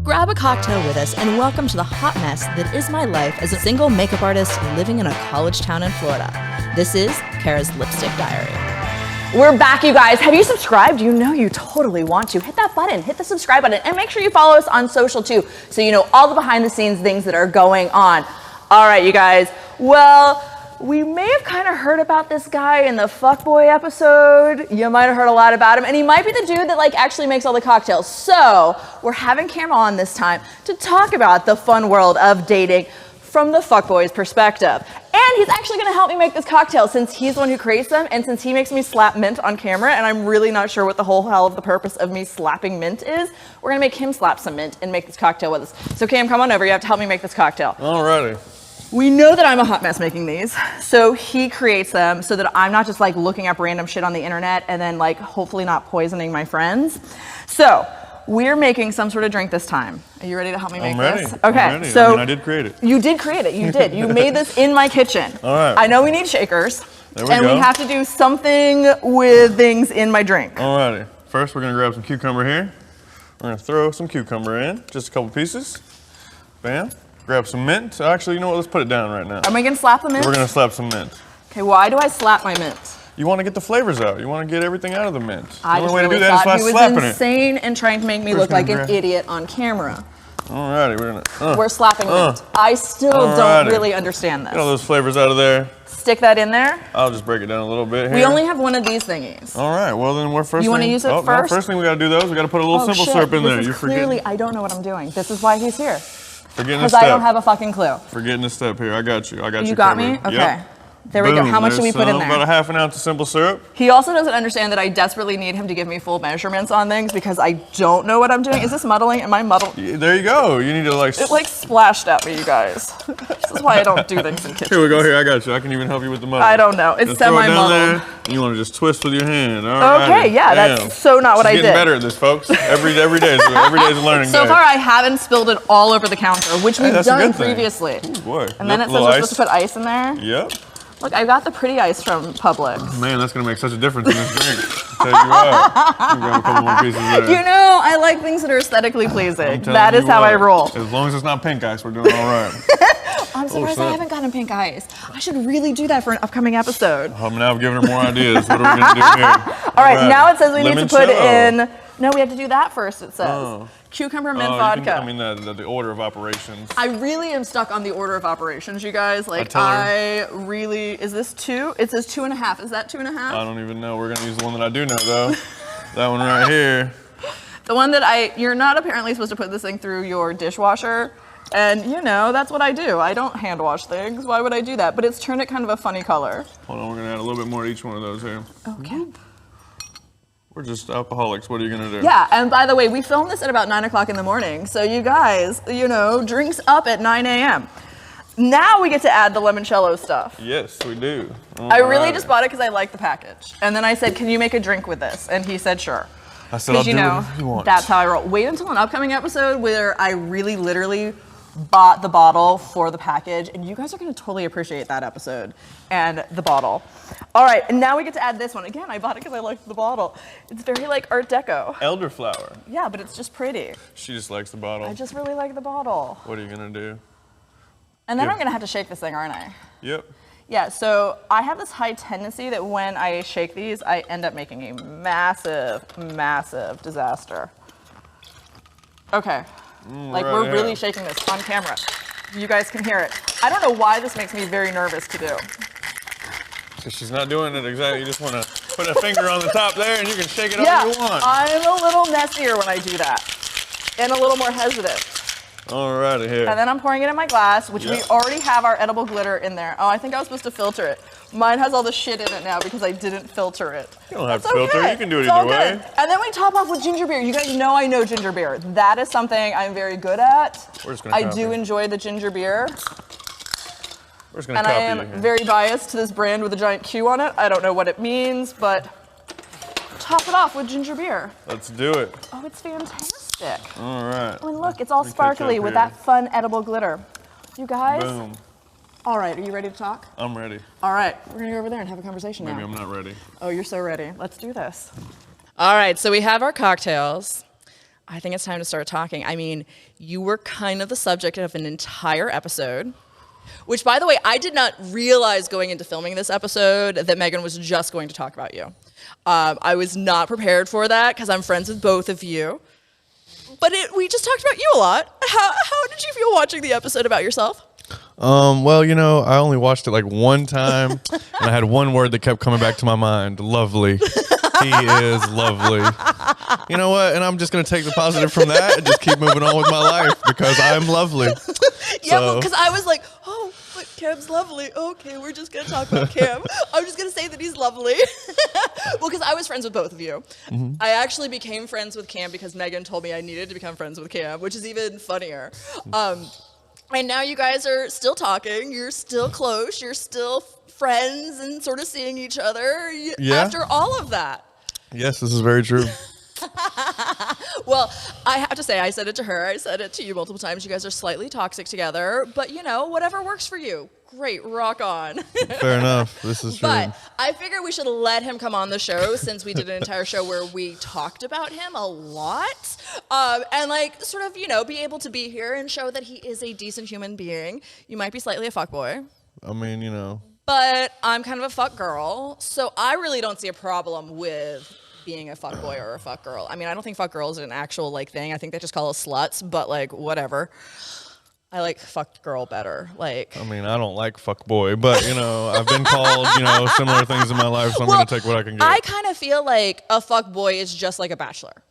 Grab a cocktail with us and welcome to the hot mess that is my life as a single makeup artist living in a college town in Florida. This is Kara's Lipstick Diary. We're back, you guys. Have you subscribed? You know you totally want to. Hit that button, hit the subscribe button, and make sure you follow us on social too, so you know all the behind the scenes things that are going on. All right, you guys. Well, we may have kind of heard about this guy in the Fuckboy episode. You might have heard a lot about him, and he might be the dude that like actually makes all the cocktails. So we're having Cam on this time to talk about the fun world of dating from the Fuckboy's perspective. And he's actually gonna help me make this cocktail since he's the one who creates them and since he makes me slap mint on camera and I'm really not sure what the whole hell of the purpose of me slapping mint is, we're gonna make him slap some mint and make this cocktail with us. So Cam, come on over, you have to help me make this cocktail. Alrighty. We know that I'm a hot mess making these, so he creates them so that I'm not just like looking up random shit on the internet and then like hopefully not poisoning my friends. So we're making some sort of drink this time. Are you ready to help me make this? Okay, I'm ready. so I did create it. You did create it, you did. You made this in my kitchen. All right. I know we need shakers. There we and go. we have to do something with things in my drink. Alrighty. First, we're gonna grab some cucumber here. We're gonna throw some cucumber in, just a couple pieces. Bam. Grab some mint. Actually, you know what? Let's put it down right now. Am I gonna slap the mint? We're gonna slap some mint. Okay, why do I slap my mint? You want to get the flavors out. You want to get everything out of the mint. The I only just way to really do that is thought by he was slapping it. insane and trying to make me look like an idiot on camera. Alrighty, we're gonna. We're slapping mint. I still don't really understand this. Get all those flavors out of there. Stick that in there. I'll just break it down a little bit here. We only have one of these thingies. All right. Well, then we're first. You want to use it no, first? First thing we got to do though is we got to put a little simple syrup in there. This is You're clearly, forgetting. I don't know what I'm doing. This is why he's here. Forgetting a Because step. I don't have a fucking clue. Forgetting a step here. I got you. I got you. You got me? covered. Okay. Yep. There we go. Boom, How much do we there's put in there? About a half an ounce of simple syrup. He also doesn't understand that I desperately need him to give me full measurements on things because I don't know what I'm doing. Is this muddling? Am I muddled? Yeah, there you go. You need to like. It like splashed at me, you guys. This is why I don't do things in kitchens. Here we go. Here, I got you. I can even help you with the muddle. I don't know. It's Just throw it down semi-muddled. there, and you want to just twist with your hand. All Okay, yeah, that's so not what I She's did. getting better at this, folks. Every day is a learning So day. far, I haven't spilled it all over the counter, which we've that's a done good thing. previously. Ooh, boy. And then it says we're supposed to put ice in there. Yep. Look, I got the pretty ice from Publix. Man, that's gonna make such a difference in this drink. I'll tell you what. I'm grab a couple more pieces there. You know, I like things that are aesthetically pleasing. I'm telling That is you how I what, roll. As long as it's not pink ice, we're doing all right. I'm surprised I snap. haven't gotten pink ice. I should really do that for an upcoming episode. Now I'm giving her more ideas. What are we gonna do here? All right, now it says we need to put Limoncello. in. No, we have to do that first. It says cucumber mint vodka. The order of operations. I really am stuck on the order of operations, you guys. Like, tell her. I really. Is this 2? It says 2.5. Is that 2.5? I don't even know. We're gonna use the one that I do know though. That one right here. The one that you're not apparently supposed to put this thing through your dishwasher. And you know, that's what I do. I don't hand wash things. Why would I do that? But it's turned it kind of a funny color. Hold on, we're gonna add a little bit more to each one of those here. Okay. We're just alcoholics. What are you gonna do? Yeah, and by the way, we filmed this at about 9 o'clock in the morning. So you guys, you know, drinks up at 9 a.m. Now we get to add the limoncello stuff. Yes, we do. I really just bought it because I like the package. And then I said, can you make a drink with this? And he said, sure. I said, I'll do whatever you want. That's how I roll. Wait until an upcoming episode where I really literally bought the bottle for the package, and you guys are going to totally appreciate that episode and the bottle. All right, and now we get to add this one. Again, I bought it because I liked the bottle. It's very like Art Deco. Elderflower. Yeah, but it's just pretty. She just likes the bottle. I just really like the bottle. What are you gonna do? And then I'm going to have to shake this thing, aren't I? Yep. Yeah, so I have this high tendency that when I shake these, I end up making a massive, massive disaster. Okay. Like, right we're here. really shaking this on camera. You guys can hear it. I don't know why this makes me very nervous to do. So she's not doing it exactly. You just want to put a finger on the top there and you can shake it Yeah, all you want. I'm a little messier when I do that. And a little more hesitant. Alrighty here. And then I'm pouring it in my glass, which we Yeah. already have our edible glitter in there. Oh, I think I was supposed to filter it. Mine has all the shit in it now because I didn't filter it. You don't have That's to filter. okay. You can do it It's all either way. good. And then we top off with ginger beer. You guys know I know ginger beer. That is something I'm very good at. We're just gonna I copy. do enjoy the ginger beer. We're just gonna And I copy am you here. very biased to this brand with a giant Q on it. I don't know what it means, but top it off with ginger beer. Let's do it. Oh, it's fantastic. All right. Oh, and look, it's all Let me catch sparkly up with here. that fun edible glitter. You guys? Boom. All right, are you ready to talk? I'm ready. All right, we're gonna go over there and have a conversation Maybe now. I'm not ready. Oh, you're so ready. Let's do this. All right, so we have our cocktails. I think it's time to start talking. I mean, you were kind of the subject of an entire episode, which, by the way, I did not realize going into filming this episode that Megan was just going to talk about you. I was not prepared for that because I'm friends with both of you. But we just talked about you a lot. How did you feel watching the episode about yourself? Well, you know, I only watched it like one time, and I had one word that kept coming back to my mind: lovely. He is lovely. You know what? And I'm just going to take the positive from that and just keep moving on with my life because I'm lovely. Yeah, because I was like, oh, but Cam's lovely. Okay, we're just going to talk about Cam. I'm just going to say that he's lovely. Well, because I was friends with both of you. Mm-hmm. I actually became friends with Cam because Megan told me I needed to become friends with Cam, which is even funnier. And now you guys are still talking. You're still close. You're still friends and sort of seeing each other after all of that. Yes, this is very true. Well, I have to say, I said it to her. I said it to you multiple times. You guys are slightly toxic together. But, you know, whatever works for you. Great. Rock on. Fair enough. This is true. But I figured we should let him come on the show since we did an entire show where we talked about him a lot. And, like, sort of, you know, be able to be here and show that he is a decent human being. You might be slightly a fuckboy. I mean, you know. But I'm kind of a fuck girl, so I really don't see a problem with being a fuck boy or a fuck girl. I mean, I don't think fuck girl is an actual like thing. I think they just call us sluts, but like whatever. I like fuck girl better. Like, I mean, I don't like fuck boy, but you know, I've been called, you know, similar things in my life, so I'm gonna take what I can get. I kind of feel like a fuck boy is just like a bachelor.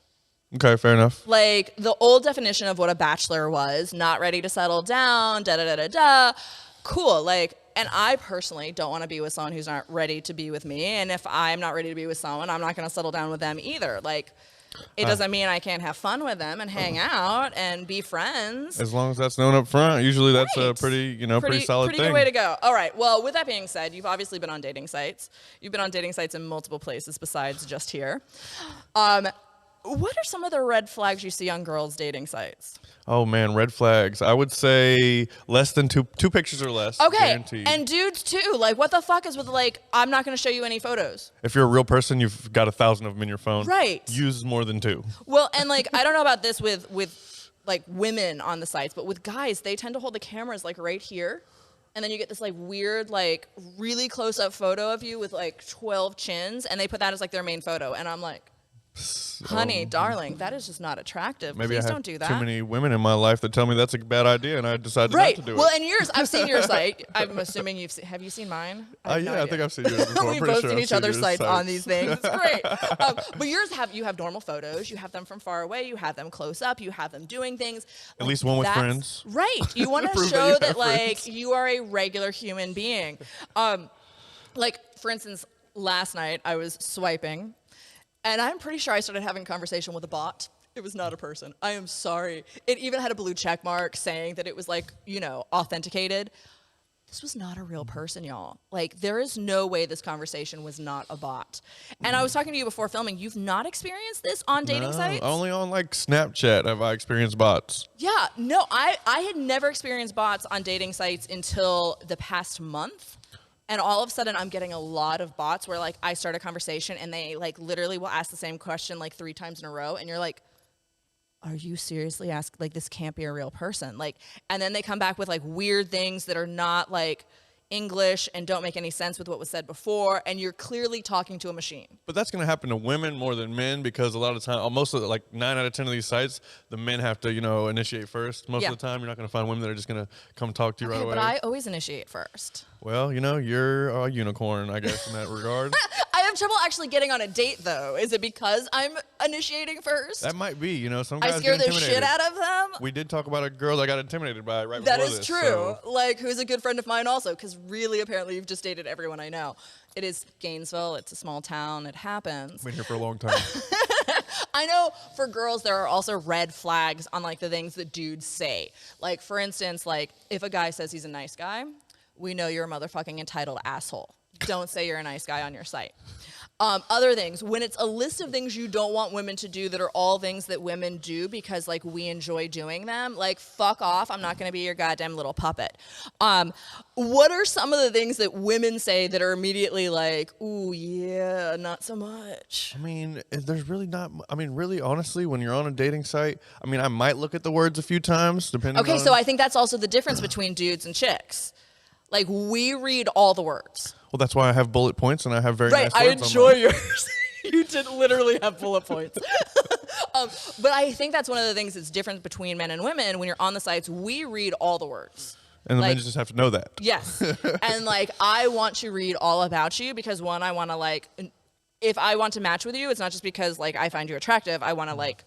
Okay, fair enough. Like the old definition of what a bachelor was, not ready to settle down, da da da da da. Cool, like. And I personally don't want to be with someone who's not ready to be with me. And if I'm not ready to be with someone, I'm not going to settle down with them either. Like, it doesn't mean I can't have fun with them and hang out and be friends. As long as that's known up front, usually that's a pretty, you know, pretty solid thing. Pretty good way to go. All right. Well, with that being said, you've obviously been on dating sites. You've been on dating sites in multiple places besides just here. What are some of the red flags you see on girls' dating sites? Oh man, red flags. I would say less than two pictures or less. Okay, guaranteed. And dudes too. Like, what the fuck is with like, I'm not going to show you any photos. If you're a real person, you've got 1,000 of them in your phone. Right. Use more than 2. Well, and like, I don't know about this with like women on the sites, but with guys, they tend to hold the cameras like right here. And then you get this like weird, like really close up photo of you with like 12 chins. And they put that as like their main photo. And I'm like, honey, darling, that is just not attractive. Maybe Please I have don't do that. too many women in my life that tell me that's a bad idea, and I decided not to do it. Well, and yours, I've seen your site. I'm assuming have you seen mine? I think I've seen yours before. We've both seen each other's sites on these things. It's great. But yours you have normal photos. You have them from far away. You have them close up. You have them doing things. At least one with friends. Right. You want to show that like you are a regular human being. Like, for instance, last night I was swiping. And I'm pretty sure I started having a conversation with a bot. It was not a person. I am sorry. It even had a blue check mark saying that it was like, you know, authenticated. This was not a real person, y'all. Like, there is no way this conversation was not a bot. And I was talking to you before filming. You've not experienced this on dating sites? Only on like Snapchat have I experienced bots. Yeah, no, I had never experienced bots on dating sites until the past month. And all of a sudden, I'm getting a lot of bots where, like, I start a conversation and they, like, literally will ask the same question, like, 3 times in a row. And you're like, are you seriously asking? Like, this can't be a real person. Like, and then they come back with, like, weird things that are not, like, English and don't make any sense with what was said before. And you're clearly talking to a machine. But that's going to happen to women more than men because a lot of time, most of the, like 9 out of 10 of these sites, the men have to, you know, initiate first. Most of the time, you're not going to find women that are just going to come talk to you right away. But I always initiate first. Well, you know, you're a unicorn, I guess, in that regard. I have trouble actually getting on a date, though. Is it because I'm initiating first? That might be. You know, some guys I scare get the shit out of them. We did talk about a girl that got intimidated by it right before this. That is true. So. Like, who's a good friend of mine also, because really, apparently, you've just dated everyone I know. It is Gainesville. It's a small town. It happens. Been here for a long time. I know for girls, there are also red flags on, like, the things that dudes say. Like, for instance, like, if a guy says he's a nice guy, we know you're a motherfucking entitled asshole. Don't say you're a nice guy on your site. Other things, when it's a list of things you don't want women to do that are all things that women do because like we enjoy doing them, like fuck off, I'm not gonna be your goddamn little puppet. What are some of the things that women say that are immediately like, ooh yeah, not so much? I mean, there's really not, I mean, really honestly, when you're on a dating site, I mean, I might look at the words a few times depending on. Okay, so I think that's also the difference between dudes and chicks. Like, we read all the words. Well, that's why I have bullet points and I have very nice words. Right, I enjoy yours. You did literally have bullet points. But I think that's one of the things that's different between men and women. When you're on the sites, we read all the words. And the like, men just have to know that. Yes. And like, I want to read all about you because one, I want to like, if I want to match with you, it's not just because like I find you attractive. I want to like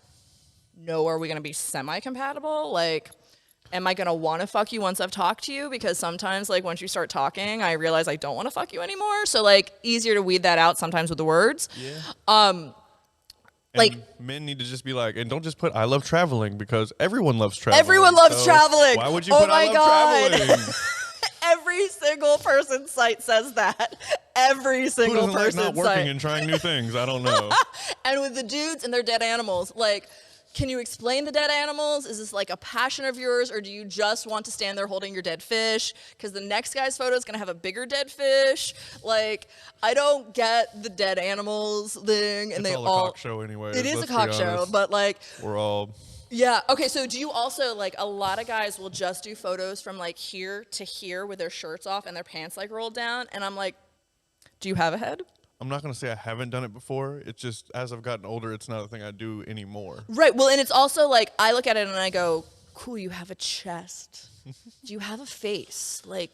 know, are we going to be semi-compatible? Like, am I going to want to fuck you once I've talked to you? Because sometimes, like, once you start talking, I realize I don't want to fuck you anymore. So, like, easier to weed that out sometimes with the words. Yeah. Like, men need to just be like, and don't just put I love traveling because everyone loves traveling. Everyone loves traveling. Why would you put I love traveling? Every single person's site says that. Every single person's like not working and trying new things? I don't know. And with the dudes and their dead animals, like, can you explain the dead animals? Is this like a passion of yours, or do you just want to stand there holding your dead fish? Because the next guy's photo is going to have a bigger dead fish. Like, I don't get the dead animals thing. And it's they all a cock show anyway. It is a cock show, but like. We're all. Yeah. Okay. So do you also, like, a lot of guys will just do photos from like here to here with their shirts off and their pants like rolled down. And I'm like, do you have a head? I'm not going to say I haven't done it before. It's just as I've gotten older, it's not a thing I do anymore. Right. Well, and it's also like I look at it and I go, cool, you have a chest. Do you have a face? Like,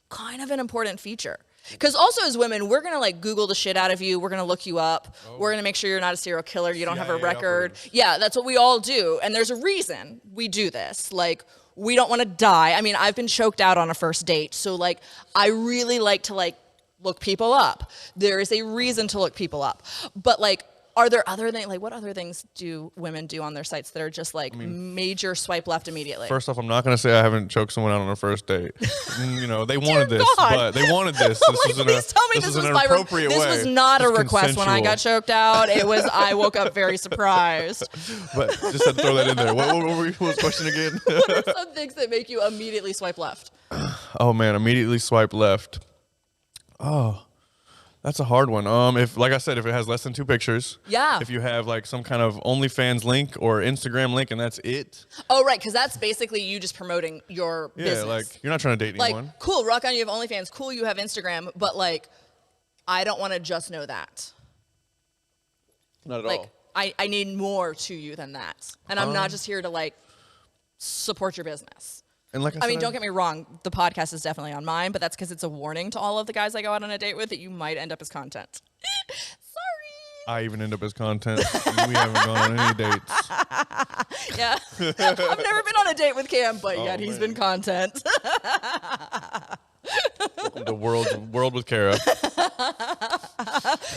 kind of an important feature. Because also as women, we're going to like Google the shit out of you. We're going to look you up. Oh. We're going to make sure you're not a serial killer. You don't have a record. Yeah, that's what we all do. And there's a reason we do this. Like, we don't want to die. I mean, I've been choked out on a first date. So like, I really like to like, look people up. There is a reason to look people up. But like, are there other things, like what other things do women do on their sites that are just like major swipe left immediately? First off, I'm not going to say I haven't choked someone out on a first date. You know, they wanted this, but they wanted this. This like, please tell me this was an appropriate way. This was not a request when I got choked out. It was, I woke up very surprised. But just had to throw that in there. What was the question again? What are some things that make you immediately swipe left? Oh man, immediately swipe left. Oh, that's a hard one. If, like I said, if it has less than 2 pictures. Yeah. If you have like some kind of OnlyFans link or Instagram link and that's it. Oh, right, because that's basically you just promoting your business. Yeah, like you're not trying to date anyone. Like, cool, rock on, you have OnlyFans. Cool, you have Instagram. But like, I don't want to just know that. Not at like, all. I need more to you than that. And I'm not just here to like support your business. And like I mean, don't get me wrong, the podcast is definitely on mine, but that's because it's a warning to all of the guys I go out on a date with that you might end up as content. Sorry. I even end up as content. We haven't gone on any dates. Yeah. I've never been on a date with Cam, but yet he's been content. Welcome to World with Kara.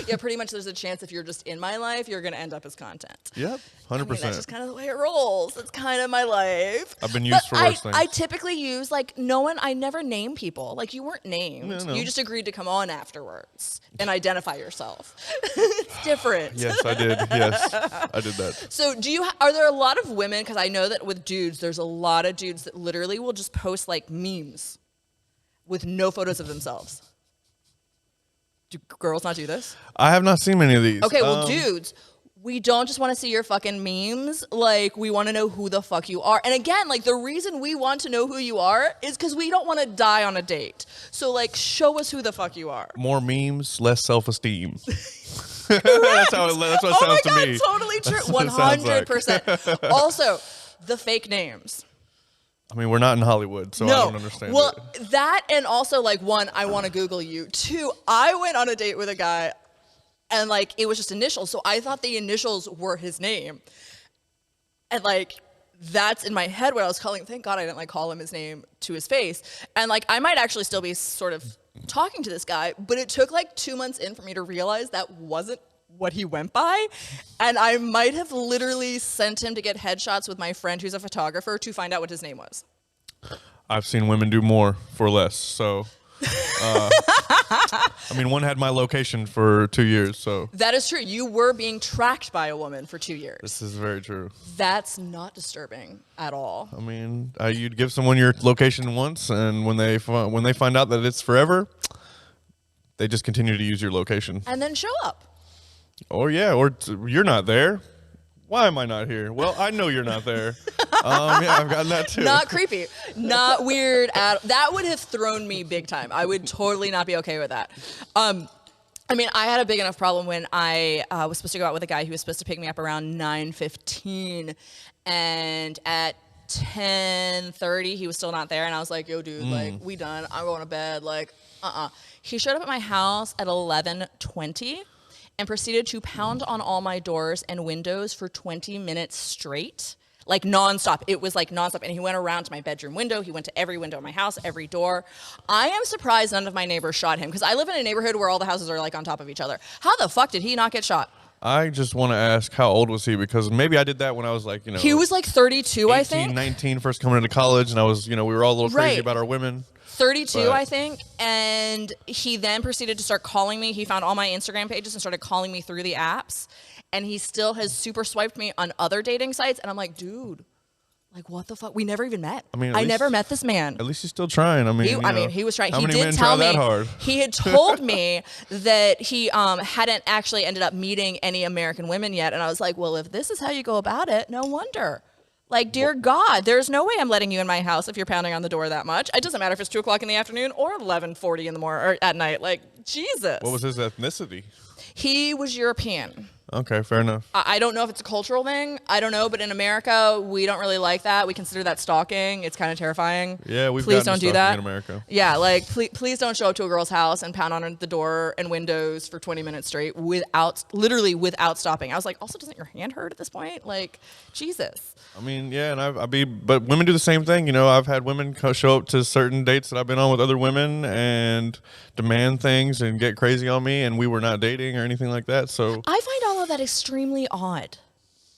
Yeah, pretty much there's a chance if you're just in my life, you're going to end up as content. Yep, 100%. I mean, that's just kind of the way it rolls. That's kind of my life. I've been used for worse things. I typically use, like, I never name people. Like, you weren't named. No. You just agreed to come on afterwards and identify yourself. It's different. Yes, I did. Yes, I did that. So are there a lot of women, because I know that with dudes, there's a lot of dudes that literally will just post, like, memes with no photos of themselves. Do girls not do this? I have not seen many of these. Okay, well, dudes, we don't just want to see your fucking memes. Like, we want to know who the fuck you are. And again, like, the reason we want to know who you are is because we don't want to die on a date. So, like, show us who the fuck you are. More memes, less self-esteem. That's what it sounds to me. Totally true. 100%. Like. Also, the fake names. I mean, we're not in Hollywood, so I don't understand it. Well, that and also, like, 1, I want to Google you. 2, I went on a date with a guy, and, like, it was just initials, so I thought the initials were his name. And, like, that's in my head what I was calling. Thank God I didn't, like, call him his name to his face. And, like, I might actually still be sort of talking to this guy, but it took, like, 2 months in for me to realize that wasn't what he went by. And I might have literally sent him to get headshots with my friend who's a photographer to find out what his name was. I've seen women do more for less, so I mean, one had my location for 2 years, so. That is true. You were being tracked by a woman for 2 years. This is very true. That's not disturbing at all. I mean, you'd give someone your location once, and when they find out that it's forever, they just continue to use your location. And then show up. Or you're not there. Why am I not here? Well, I know you're not there. Yeah, I've gotten that too. Not creepy. Not weird that would have thrown me big time. I would totally not be okay with that. I mean, I had a big enough problem when I was supposed to go out with a guy who was supposed to pick me up around 9:15, and at 10:30 he was still not there, and I was like, yo, dude, like, we done. I'm going to bed. Like, He showed up at my house at 11:20 and proceeded to pound on all my doors and windows for 20 minutes straight. Like nonstop. It was like nonstop. And he went around to my bedroom window. He went to every window in my house, every door. I am surprised none of my neighbors shot him, because I live in a neighborhood where all the houses are like on top of each other. How the fuck did he not get shot? I just want to ask, how old was he? Because maybe I did that when I was like, He was like 32, 18, I think. 19, first coming into college, and I was, we were all a little crazy about our women. 32, I think. And he then proceeded to start calling me. He found all my Instagram pages and started calling me through the apps. And he still has super swiped me on other dating sites. And I'm like, dude, like, what the fuck? We never even met. I mean, I never met this man. At least he's still trying. He was trying. How He many did men tell try me that hard? he had told me that he hadn't actually ended up meeting any American women yet. And I was like, well, if this is how you go about it, no wonder. Like, dear God, there's no way I'm letting you in my house if you're pounding on the door that much. It doesn't matter if it's 2 o'clock in the afternoon or 11:40 in the morning or at night. Like, Jesus. What was his ethnicity? He was European. Okay, fair enough. I don't know if it's a cultural thing. I don't know, but in America, we don't really like that. We consider that stalking. It's kind of terrifying. Yeah, please don't do that in America. Yeah, like please don't show up to a girl's house and pound on the door and windows for 20 minutes straight literally without stopping. I was like, also, doesn't your hand hurt at this point? Like, Jesus. I mean, yeah, and but women do the same thing. I've had women show up to certain dates that I've been on with other women and demand things and get crazy on me, and we were not dating or anything like that. So I find all of that extremely odd.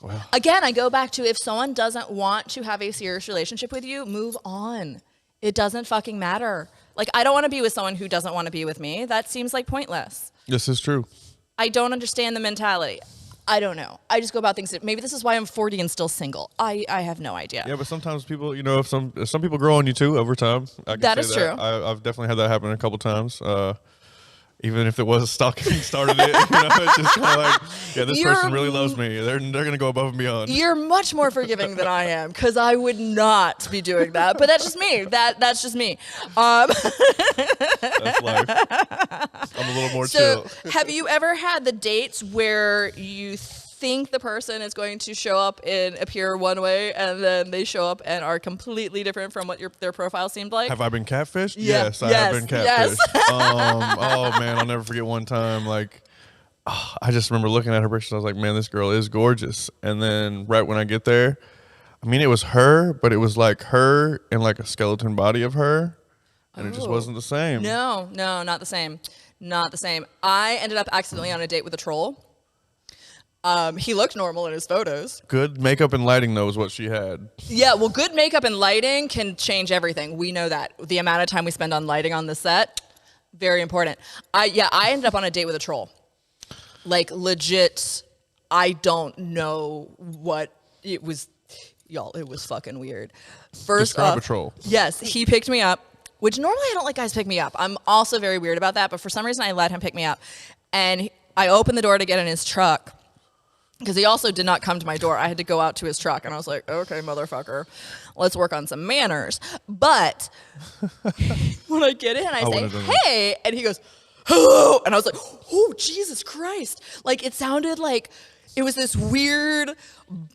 Well, again, I go back to, if someone doesn't want to have a serious relationship with you, move on. It doesn't fucking matter. Like, I don't want to be with someone who doesn't want to be with me. That seems like pointless. This is true. I don't understand the mentality. I don't know. I just go about things. Maybe this is why I'm 40 and still single. I have no idea. Yeah, but sometimes people, if some people grow on you too over time. That is true. I've definitely had that happen a couple times. Even if it was stalking started it, it's just kind of like, yeah, this person really loves me. They're gonna go above and beyond. You're much more forgiving than I am, because I would not be doing that. But that's just me. That's just me. That's life. I'm a little more chill. Have you ever had the dates where you think the person is going to show up and appear one way, and then they show up and are completely different from what their profile seemed like? Have I been catfished? Yeah. Yes, I have been catfished. Oh man, I'll never forget one time. Like, I just remember looking at her pictures. I was like, man, this girl is gorgeous. And then right when I get there, I mean, it was her, but it was like her and like a skeleton body of her, and it just wasn't the same. No, not the same. Not the same. I ended up accidentally on a date with a troll. He looked normal in his photos. Good makeup and lighting, though, is what she had. Yeah, well, good makeup and lighting can change everything. We know that. The amount of time we spend on lighting on the set, very important. I ended up on a date with a troll. Like, legit, I don't know what it was. Y'all, it was fucking weird. Describe a troll. Yes, he picked me up, which normally I don't let guys pick me up. I'm also very weird about that, but for some reason I let him pick me up. And I opened the door to get in his truck, because he also did not come to my door. I had to go out to his truck, and I was like, okay, motherfucker, let's work on some manners. But when I get in, I say, hey, and he goes, hello, and I was like, oh, Jesus Christ. Like, it sounded like it was this weird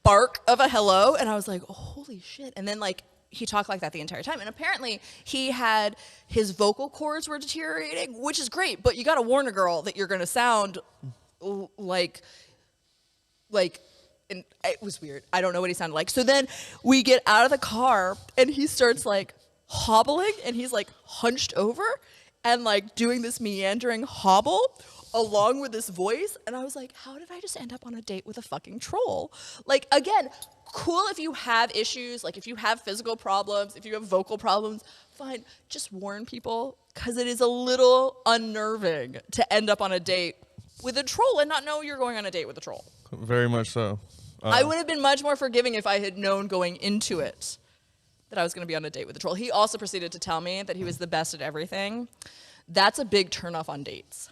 bark of a hello, and I was like, oh, holy shit. And then, like, he talked like that the entire time. And apparently his vocal cords were deteriorating, which is great, but you got to warn a girl that you're going to sound like, and it was weird. I don't know what he sounded like. So then we get out of the car, and he starts like hobbling, and he's like hunched over and like doing this meandering hobble. along with this voice. And I was like, how did I just end up on a date with a fucking troll? Like, again, cool if you have issues, like if you have physical problems, if you have vocal problems, fine. Just warn people, because it is a little unnerving to end up on a date with a troll and not know you're going on a date with a troll. Very much so. I would have been much more forgiving if I had known going into it that I was going to be on a date with a troll. He also proceeded to tell me that he was the best at everything. That's a big turnoff on dates.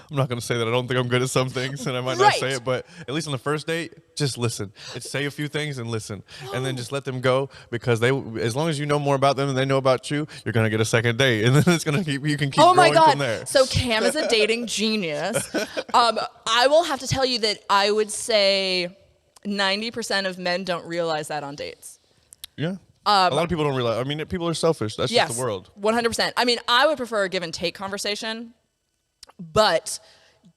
I'm not going to say that I don't think I'm good at some things, and I might not say it, but at least on the first date, just listen. It's say a few things and listen, and then just let them go, because they, as long as you know more about them and they know about you, you're going to get a second date, and then it's going to keep, you can keep growing from there. So Cam is a dating genius. I will have to tell you that I would say 90% of men don't realize that on dates. Yeah. A lot of people don't realize. I mean, people are selfish. That's just the world. 100%. I mean, I would prefer a give and take conversation. But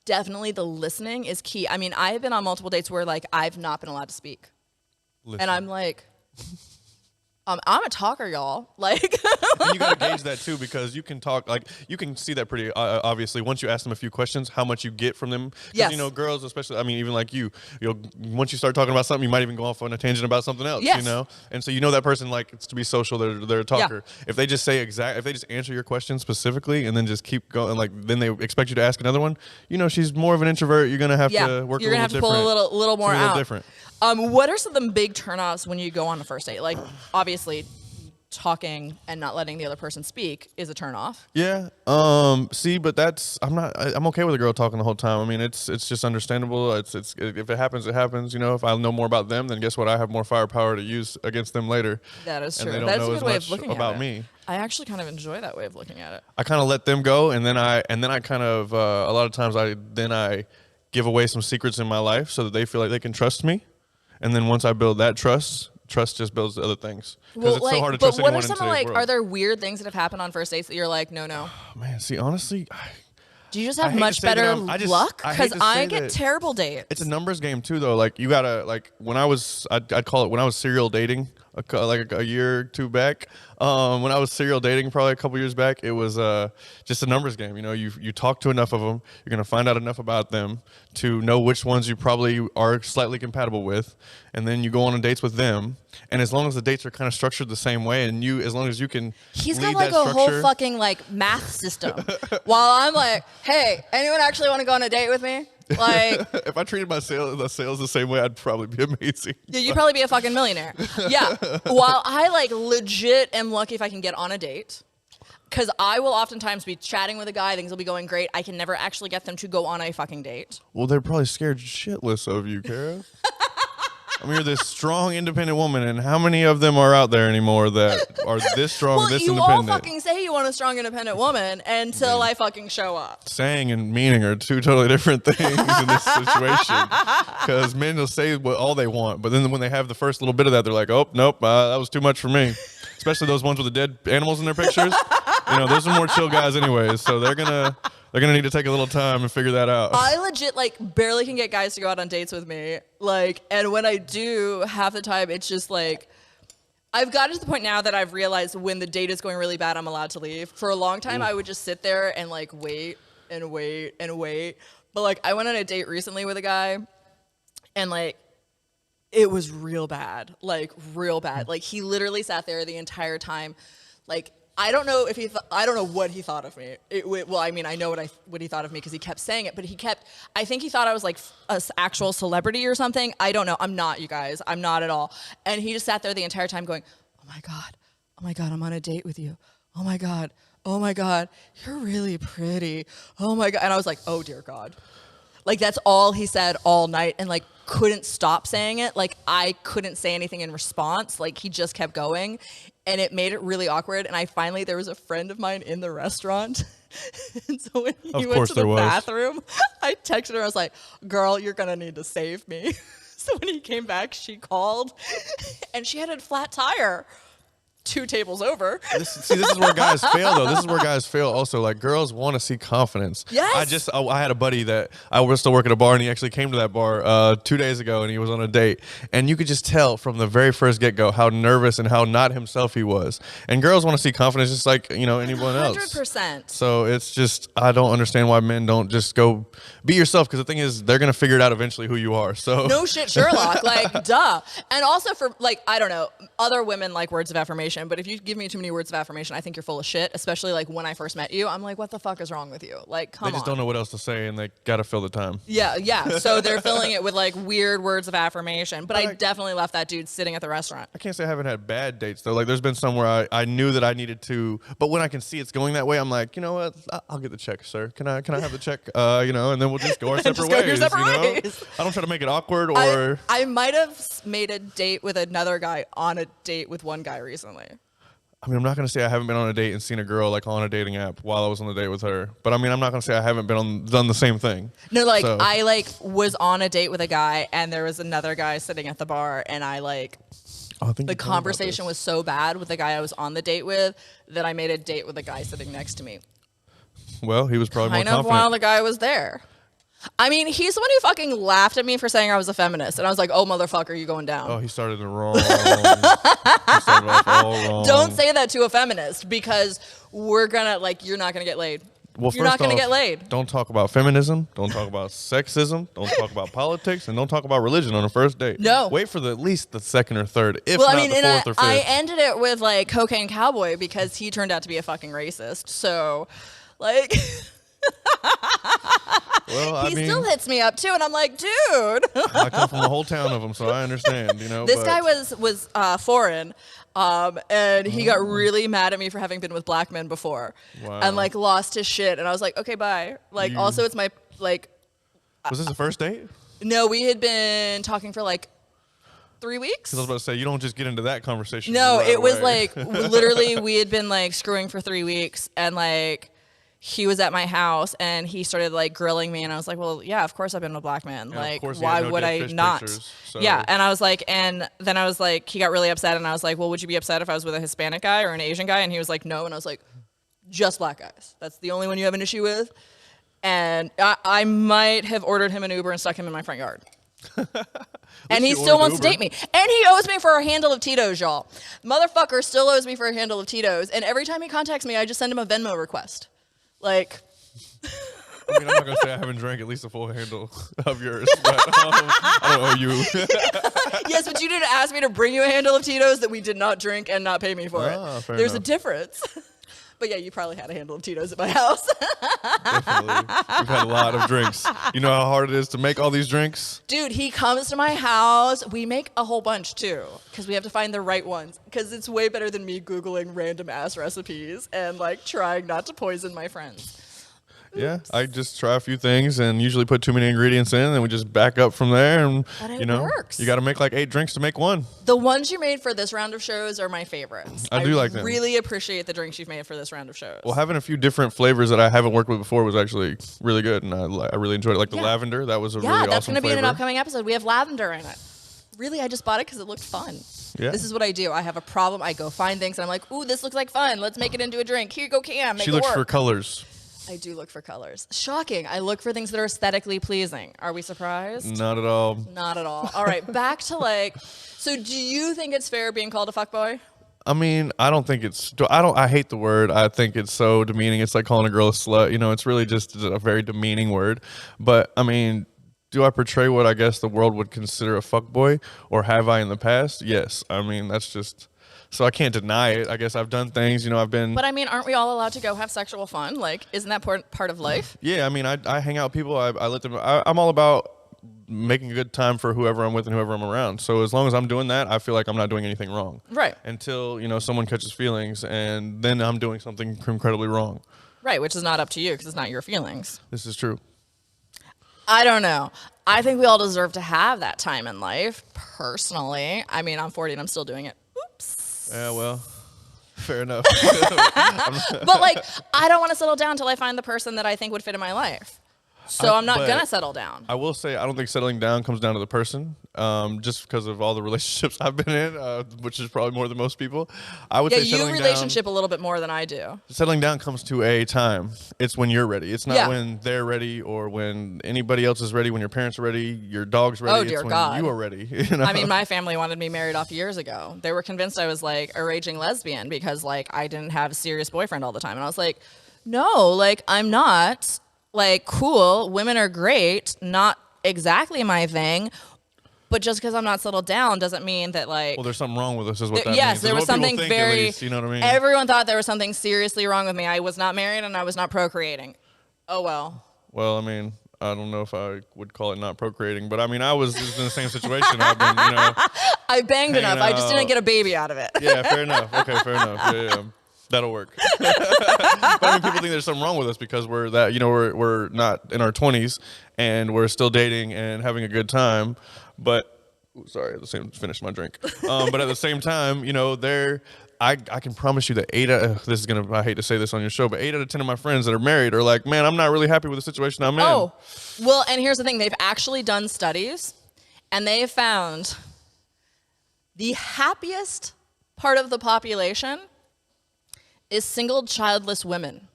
definitely the listening is key. I mean, I have been on multiple dates where, like, I've not been allowed to speak. Listen. And I'm like, I'm a talker, y'all. Like, and you got to gauge that, too, because you can talk, like, you can see that pretty obviously once you ask them a few questions, how much you get from them. Yes. You know, girls, especially, I mean, even like you know, once you start talking about something, you might even go off on a tangent about something else, yes. you know? And so you know that person, like, it's to be social, they're a talker. Yeah. If they just say if they just answer your question specifically and then just keep going, like, then they expect you to ask another one, you know, she's more of an introvert. You're going to have to work You're going to have to pull a little more out. Different. What are some of the big turnoffs when you go on a first date? Like, obviously, talking and not letting the other person speak is a turnoff. Yeah. See, but I'm okay with a girl talking the whole time. I mean, it's just understandable. It's if it happens, it happens. You know, if I know more about them, then guess what? I have more firepower to use against them later. That is true. And they don't That's know a good as way much of looking about at it. me. I actually kind of enjoy that way of looking at it. I kind of let them go, and then I kind of a lot of times I give away some secrets in my life so that they feel like they can trust me, and then once I build that trust just builds other things. Because it's so hard to trust anyone in today's world. But what are some, like, are there weird things that have happened on first dates that you're like, no? Oh, man, see, honestly, do you just have much better luck? Because I get terrible dates. It's a numbers game too, though. Like, you gotta, like, I'd call it when I was serial dating, like a year or two back. When I was serial dating, probably a couple years back, it was just a numbers game. You know, you talk to enough of them, you're gonna find out enough about them to know which ones you probably are slightly compatible with, and then you go on dates with them. And as long as the dates are kind of structured the same way, and as long as you can, he's got like a whole fucking like math system. While I'm like, hey, anyone actually want to go on a date with me? Like, if I treated the sales the same way, I'd probably be amazing. Yeah, you'd probably be a fucking millionaire. Yeah. While I like legit am lucky if I can get on a date, because I will oftentimes be chatting with a guy, things will be going great. I can never actually get them to go on a fucking date. Well, they're probably scared shitless of you, Kara. I mean, you're this strong, independent woman, and how many of them are out there anymore that are this strong, this independent? Well, you all fucking say you want a strong, independent woman until I fucking show up. Saying and meaning are two totally different things in this situation. Because men will say all they want, but then when they have the first little bit of that, they're like, oh, nope, that was too much for me. Especially those ones with the dead animals in their pictures. You know, those are more chill guys anyways, so they're gonna need to take a little time and figure that out. I legit like barely can get guys to go out on dates with me. Like, and when I do, half the time it's just like, I've gotten to the point now that I've realized when the date is going really bad, I'm allowed to leave. For a long time, I would just sit there and like wait and wait and wait. But like, I went on a date recently with a guy, and like, it was real bad, like real bad. Like, he literally sat there the entire time, like. I don't know if I don't know what he thought of me. Well, I mean, I know what he thought of me because he kept saying it, but I think he thought I was like an actual celebrity or something. I don't know. I'm not, you guys. I'm not at all. And he just sat there the entire time going, oh my God, I'm on a date with you. Oh my God, you're really pretty. Oh my God. And I was like, oh dear God. Like, that's all he said all night, and like couldn't stop saying it. Like, I couldn't say anything in response. Like, he just kept going, and it made it really awkward. And there was a friend of mine in the restaurant. And so when he went to the bathroom, I texted her. I was like, girl, you're going to need to save me. So when he came back, she called, and she had a flat tire. 2 tables over. This is where guys fail, though. This is where guys fail also. Like, girls want to see confidence. Yes. I had a buddy that I was still working at a bar, and he actually came to that bar 2 days ago, and he was on a date. And you could just tell from the very first get-go how nervous and how not himself he was. And girls want to see confidence just like, anyone else. 100%. So it's just, I don't understand why men don't just go be yourself, because the thing is, they're going to figure it out eventually who you are. So no shit, Sherlock. Like, duh. And also for, like, I don't know, other women like words of affirmation, but if you give me too many words of affirmation, I think you're full of shit, especially like when I first met you. I'm like, what the fuck is wrong with you? Like, come on. They just don't know what else to say, and they got to fill the time. Yeah. So they're filling it with like weird words of affirmation. But I definitely left that dude sitting at the restaurant. I can't say I haven't had bad dates, though. Like, there's been some where I knew that I needed to, but when I can see it's going that way, I'm like, you know what? I'll get the check, sir. Can I have the check? And then we'll just go our separate ways. Your separate ways. I don't try to make it awkward or. I might have made a date with another guy on a date with one guy recently. I mean, I'm not going to say I haven't been on a date and seen a girl like on a dating app while I was on the date with her. But I mean, I'm not going to say I haven't done the same thing. No, I was on a date with a guy and there was another guy sitting at the bar and the conversation was so bad with the guy I was on the date with that I made a date with a guy sitting next to me. Well, he was probably more confident. While the guy was there. I mean, he's the one who fucking laughed at me for saying I was a feminist. And I was like, oh, motherfucker, you going down. Oh, he started it wrong. He started off all wrong. Don't say that to a feminist because you're not going to get laid. Well, you're not going to get laid. Don't talk about feminism. Don't talk about sexism. Don't talk about politics. And don't talk about religion on the first date. No. Wait for at least the second or third, if not the fourth or fifth. I ended it with, like, Cocaine Cowboy because he turned out to be a fucking racist. So, like... Well, he still hits me up too, and I'm like, dude. I come from a whole town of them, so I understand. This guy was foreign, and he got really mad at me for having been with black men before, and like lost his shit. And I was like, okay, bye. Like, also, it's my like. Was this the first date? No, we had been talking for like 3 weeks. 'Cause I was about to say, you don't just get into that conversation. No, right it was away. like literally we had been like screwing for 3 weeks, and like. He was at my house and he started like grilling me and I was like, well, yeah, of course I've been with a black man. Like, why would I not? Pictures, so. Yeah. And I was like, and then I was like, he got really upset and I was like, well, would you be upset if I was with a Hispanic guy or an Asian guy? And he was like, no. And I was like, just black guys. That's the only one you have an issue with. And I might have ordered him an Uber and stuck him in my front yard. And he still wants to date me. And he owes me for a handle of Tito's, y'all. Motherfucker still owes me for a handle of Tito's. And every time he contacts me, I just send him a Venmo request. Like, I mean, I'm not going to say I haven't drank at least a full handle of yours, but I don't owe you. Yes, but you didn't ask me to bring you a handle of Tito's that we did not drink and not pay me for it. There's a difference. But yeah, you probably had a handle of Tito's at my house. Definitely. We've had a lot of drinks. You know how hard it is to make all these drinks? Dude, he comes to my house. We make a whole bunch too, because we have to find the right ones. Because it's way better than me Googling random ass recipes and like trying not to poison my friends. Yeah, I just try a few things and usually put too many ingredients in, and we just back up from there. And works. You got to make like 8 drinks to make one. The ones you made for this round of shows are my favorites. I do like them. I really appreciate the drinks you've made for this round of shows. Well, having a few different flavors that I haven't worked with before was actually really good, and I really enjoyed it. Like the lavender, that was a really awesome flavor. Yeah, that's going to be in an upcoming episode. We have lavender in it. Really, I just bought it because it looked fun. Yeah. This is what I do. I have a problem. I go find things, and I'm like, ooh, this looks like fun. Let's make it into a drink. Here you go, Cam. She looks for colors. I do look for colors. Shocking. I look for things that are aesthetically pleasing. Are we surprised? Not at all. Not at all. All right, back to like, so do you think it's fair being called a fuckboy? I mean, I don't think it's, I hate the word. I think it's so demeaning. It's like calling a girl a slut. You know, it's really just a very demeaning word. But I mean, do I portray what I guess the world would consider a fuckboy, or have I in the past? Yes. I mean, that's just... So I can't deny it. I guess I've done things, you know, I've been... But I mean, aren't we all allowed to go have sexual fun? Like, isn't that part of life? Yeah, I mean, I hang out with people. I let them... I'm all about making a good time for whoever I'm with and whoever I'm around. So as long as I'm doing that, I feel like I'm not doing anything wrong. Right. Until, you know, someone catches feelings, and then I'm doing something incredibly wrong. Right, which is not up to you because it's not your feelings. This is true. I don't know. I think we all deserve to have that time in life, personally. I mean, I'm 40 and I'm still doing it. Oops. Yeah, well, fair enough. But like, I don't want to settle down until I find the person that I think would fit in my life. So I'm not going to settle down. I will say I don't think settling down comes down to the person, just because of all the relationships I've been in, which is probably more than most people. I would say settling you relationship a little bit more than I do. Settling down comes to a time. It's when you're ready. It's not when they're ready or when anybody else is ready, when your parents are ready, your dog's ready. Oh, dear God. You are ready. You know? I mean, my family wanted me married off years ago. They were convinced I was like a raging lesbian because like I didn't have a serious boyfriend all the time. And I was like, no, like I'm not. Like, cool, women are great, not exactly my thing, but just because I'm not settled down doesn't mean that, like... Well, there's something wrong with us is what that means. Yes, there was something very... Least, you know what I mean? Everyone thought there was something seriously wrong with me. I was not married and I was not procreating. Oh, well. Well, I mean, I don't know if I would call it not procreating, but I mean, I was in the same situation. I've been, you know... I banged enough. I just didn't get a baby out of it. Yeah, fair enough. Okay, fair enough. Yeah. That'll work. But I mean, people think there's something wrong with us because we're that, you know, we're not in our 20s and we're still dating and having a good time. But sorry, at the same finish my drink. But at the same time, you know, I can promise you that I hate to say this on your show, but 8 out of 10 of my friends that are married are like, man, I'm not really happy with the situation I'm in. Oh, well, and here's the thing. They've actually done studies and they have found the happiest part of the population is single childless women.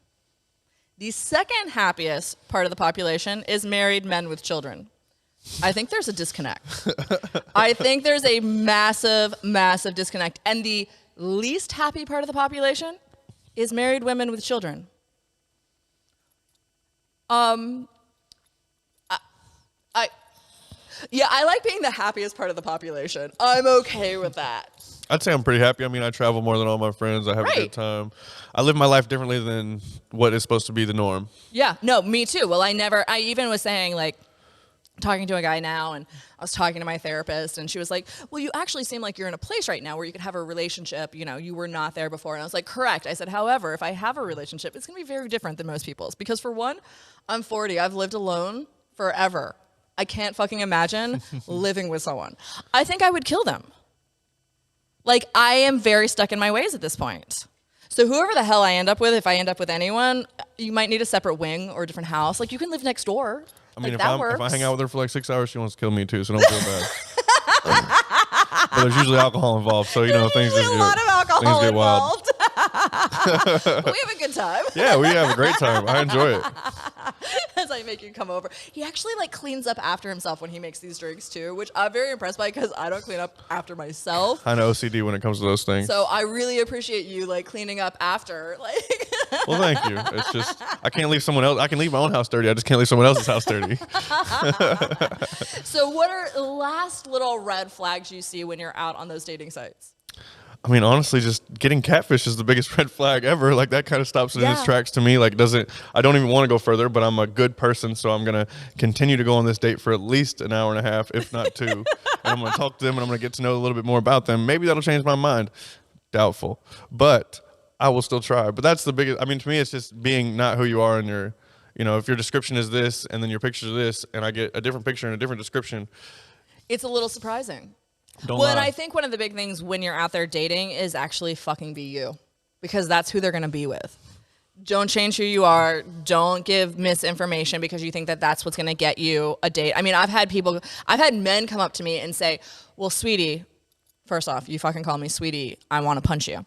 The second happiest part of the population is married men with children. I think there's a disconnect. I think there's a massive, massive disconnect. And the least happy part of the population is married women with children. I like being the happiest part of the population. I'm okay with that. I'd say I'm pretty happy. I mean, I travel more than all my friends. I have a good time. I live my life differently than what is supposed to be the norm. Yeah, no, me too. Well, I even was saying, like, talking to a guy now, and I was talking to my therapist, and she was like, well, you actually seem like you're in a place right now where you could have a relationship. You know, you were not there before. And I was like, correct. I said, however, if I have a relationship, it's going to be very different than most people's. Because for one, I'm 40. I've lived alone forever. I can't fucking imagine living with someone. I think I would kill them. Like, I am very stuck in my ways at this point. So whoever the hell I end up with, if I end up with anyone, you might need a separate wing or a different house. Like, you can live next door. I mean, like, if I hang out with her for like 6 hours, she wants to kill me too, so don't feel bad. But there's usually alcohol involved, so, you know, things just a lot of alcohol get involved. But we have a good time. Yeah, we have a great time. I enjoy it. As I make you come over. He actually like cleans up after himself when he makes these drinks too, which I'm very impressed by because I don't clean up after myself. I know OCD when it comes to those things. So I really appreciate you like cleaning up after. Like. Well, thank you. It's just I can't leave someone else. I can leave my own house dirty. I just can't leave someone else's house dirty. So what are the last little red flags you see when you're out on those dating sites? I mean, honestly, just getting catfish is the biggest red flag ever. Like, that kind of stops it in its tracks to me. Like, I don't even want to go further, but I'm a good person, so I'm going to continue to go on this date for at least an hour and a half, if not 2. And I'm going to talk to them, and I'm going to get to know a little bit more about them. Maybe that'll change my mind. Doubtful. But I will still try. But that's the biggest, I mean, to me, it's just being not who you are in your, you know, if your description is this, and then your picture is this, and I get a different picture and a different description. It's a little surprising. Don't well, lie. And I think one of the big things when you're out there dating is actually fucking be you, because that's who they're going to be with. Don't change who you are. Don't give misinformation because you think that that's what's going to get you a date. I mean, I've had men come up to me and say, well, sweetie, first off, you fucking call me sweetie. I want to punch you.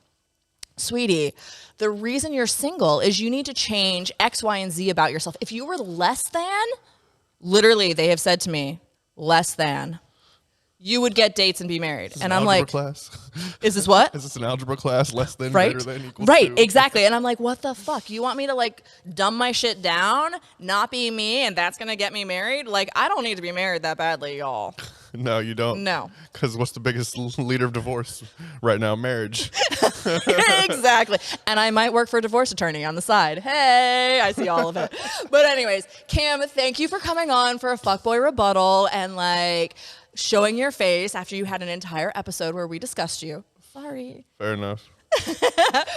Sweetie, the reason you're single is you need to change X, Y, and Z about yourself. If you were less than, literally, they have said to me, less than, you would get dates and be married. And I'm like, class? Is this what? Is this an algebra class? Less than, right? greater than, equals right, to? Exactly. And I'm like, what the fuck? You want me to like dumb my shit down, not be me, and that's going to get me married? Like, I don't need to be married that badly, y'all. No, you don't. No. Because what's the biggest leader of divorce right now? Marriage. Exactly. And I might work for a divorce attorney on the side. Hey, I see all of it. But anyways, Cam, thank you for coming on for a Fuckboy Rebuttal and like showing your face after you had an entire episode where we discussed you. Sorry. Fair enough.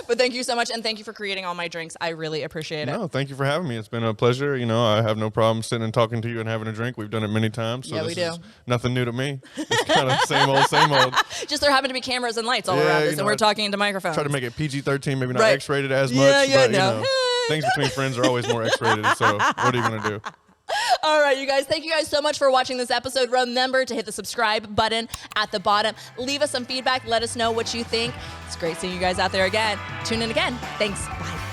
But thank you so much, and thank you for creating all my drinks. I really appreciate it. No, thank you for having me. It's been a pleasure. You know, I have no problem sitting and talking to you and having a drink. We've done it many times. So yeah, we do. Is nothing new to me. It's kind of same old, same old. Just there happen to be cameras and lights all around us, and we're talking into microphones. Try to make it PG-13, maybe not X-rated as much. Yeah, but, you know, things between friends are always more X-rated. So what are you going to do? All right, you guys. Thank you guys so much for watching this episode. Remember to hit the subscribe button at the bottom. Leave us some feedback. Let us know what you think. It's great seeing you guys out there again. Tune in again. Thanks. Bye.